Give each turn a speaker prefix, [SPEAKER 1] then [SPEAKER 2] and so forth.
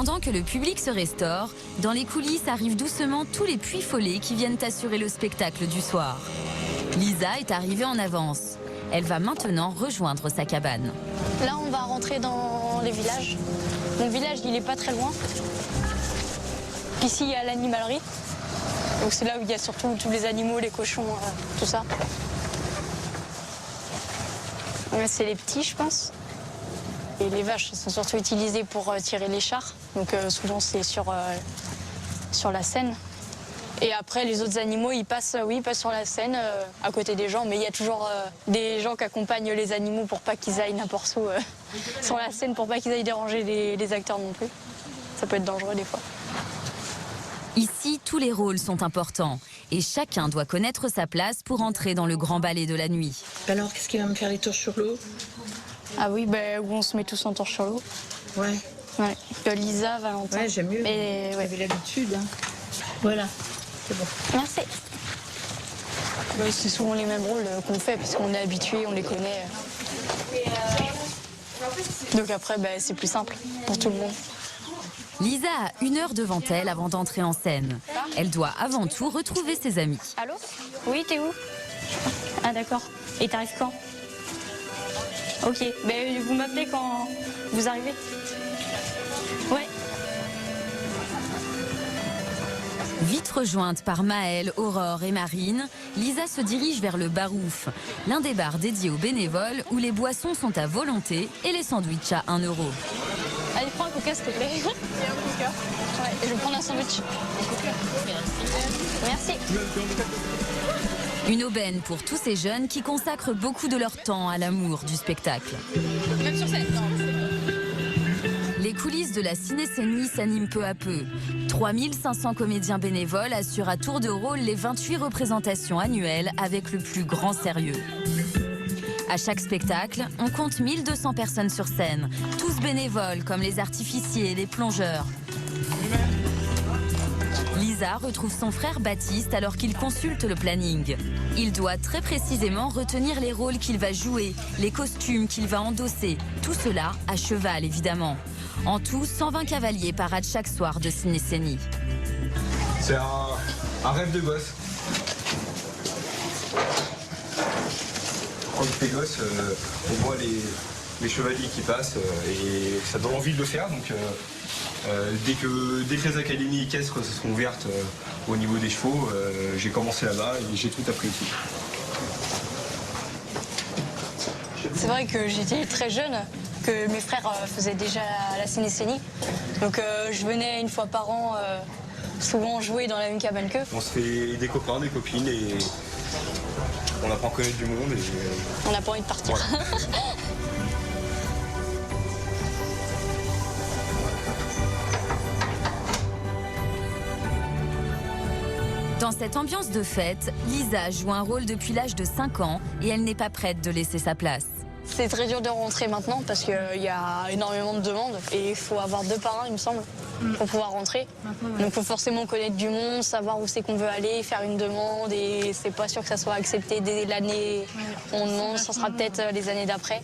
[SPEAKER 1] Pendant que le public se restaure, dans les coulisses arrivent doucement tous les puits follets qui viennent assurer le spectacle du soir. Lisa est arrivée en avance. Elle va maintenant rejoindre sa cabane.
[SPEAKER 2] Là, on va rentrer dans les villages. Mon village, il n'est pas très loin. Ici, il y a l'animalerie. Donc c'est là où il y a surtout tous les animaux, les cochons, tout ça. C'est les petits, je pense. Et les vaches sont surtout utilisées pour tirer les chars. Donc souvent, c'est sur la Seine. Et après, les autres animaux, ils passent sur la Seine, à côté des gens. Mais il y a toujours des gens qui accompagnent les animaux pour pas qu'ils aillent n'importe où sur la Seine, pour pas qu'ils aillent déranger les acteurs non plus. Ça peut être dangereux des fois.
[SPEAKER 1] Ici, tous les rôles sont importants. Et chacun doit connaître sa place pour entrer dans le grand ballet de la nuit.
[SPEAKER 3] Alors, qu'est-ce qu'il va me faire, les tours sur l'eau?
[SPEAKER 2] Ah oui, où on se met tous en torche sur l'eau.
[SPEAKER 3] Ouais.
[SPEAKER 2] Lisa, Valentin.
[SPEAKER 3] Ouais, j'aime mieux.
[SPEAKER 2] Mais
[SPEAKER 3] J'avais l'habitude. Hein. Voilà. C'est bon.
[SPEAKER 2] Merci. C'est souvent les mêmes rôles qu'on fait parce qu'on est habitué, on les connaît. Donc après, c'est plus simple pour tout le monde.
[SPEAKER 1] Lisa a 1 heure devant elle avant d'entrer en scène. Elle doit avant tout retrouver ses amis.
[SPEAKER 2] Allô? Oui, t'es où? Ah d'accord. Et t'arrives quand? Ok. Vous m'appelez quand vous arrivez? Ouais.
[SPEAKER 1] Vite rejointe par Maëlle, Aurore et Marine, Lisa se dirige vers le Barouf, l'un des bars dédiés aux bénévoles où les boissons sont à volonté et les sandwichs à 1 €.
[SPEAKER 2] Allez, prends un coca, s'il te plaît. Et un coca. Ouais, je vais prendre un sandwich. Merci.
[SPEAKER 1] Une aubaine pour tous ces jeunes qui consacrent beaucoup de leur temps à l'amour du spectacle.
[SPEAKER 2] Même sur scène.
[SPEAKER 1] Les coulisses de la Cinécénie s'animent peu à peu. 3500 comédiens bénévoles assurent à tour de rôle les 28 représentations annuelles avec le plus grand sérieux. À chaque spectacle, on compte 1200 personnes sur scène, tous bénévoles comme les artificiers et les plongeurs. Lisa retrouve son frère Baptiste alors qu'il consulte le planning. Il doit très précisément retenir les rôles qu'il va jouer, les costumes qu'il va endosser, tout cela à cheval évidemment. En tout, 120 cavaliers paradent chaque soir de Cinécénie.
[SPEAKER 4] C'est un rêve de gosse. Quand on était gosse, on voit les chevaliers qui passent et ça donne envie de le faire. Donc, dès que les académies équestres se sont ouvertes au niveau des chevaux, j'ai commencé là-bas et j'ai tout appris ici.
[SPEAKER 2] C'est vrai que j'étais très jeune, que mes frères faisaient déjà la Cinécénie. Donc je venais 1 fois par an, souvent jouer dans la même cabane qu'eux.
[SPEAKER 4] On se fait des copains, des copines et on apprend à connaître du monde.
[SPEAKER 2] On n'a pas envie de partir.
[SPEAKER 4] Voilà.
[SPEAKER 1] Dans cette ambiance de fête, Lisa joue un rôle depuis l'âge de 5 ans et elle n'est pas prête de laisser sa place.
[SPEAKER 2] C'est très dur de rentrer maintenant parce qu'il y a énormément de demandes et il faut avoir 2 parrains, il me semble, pour pouvoir rentrer. Donc il faut forcément connaître du monde, savoir où c'est qu'on veut aller, faire une demande et c'est pas sûr que ça soit accepté dès l'année où on demande, ça sera peut-être les années d'après.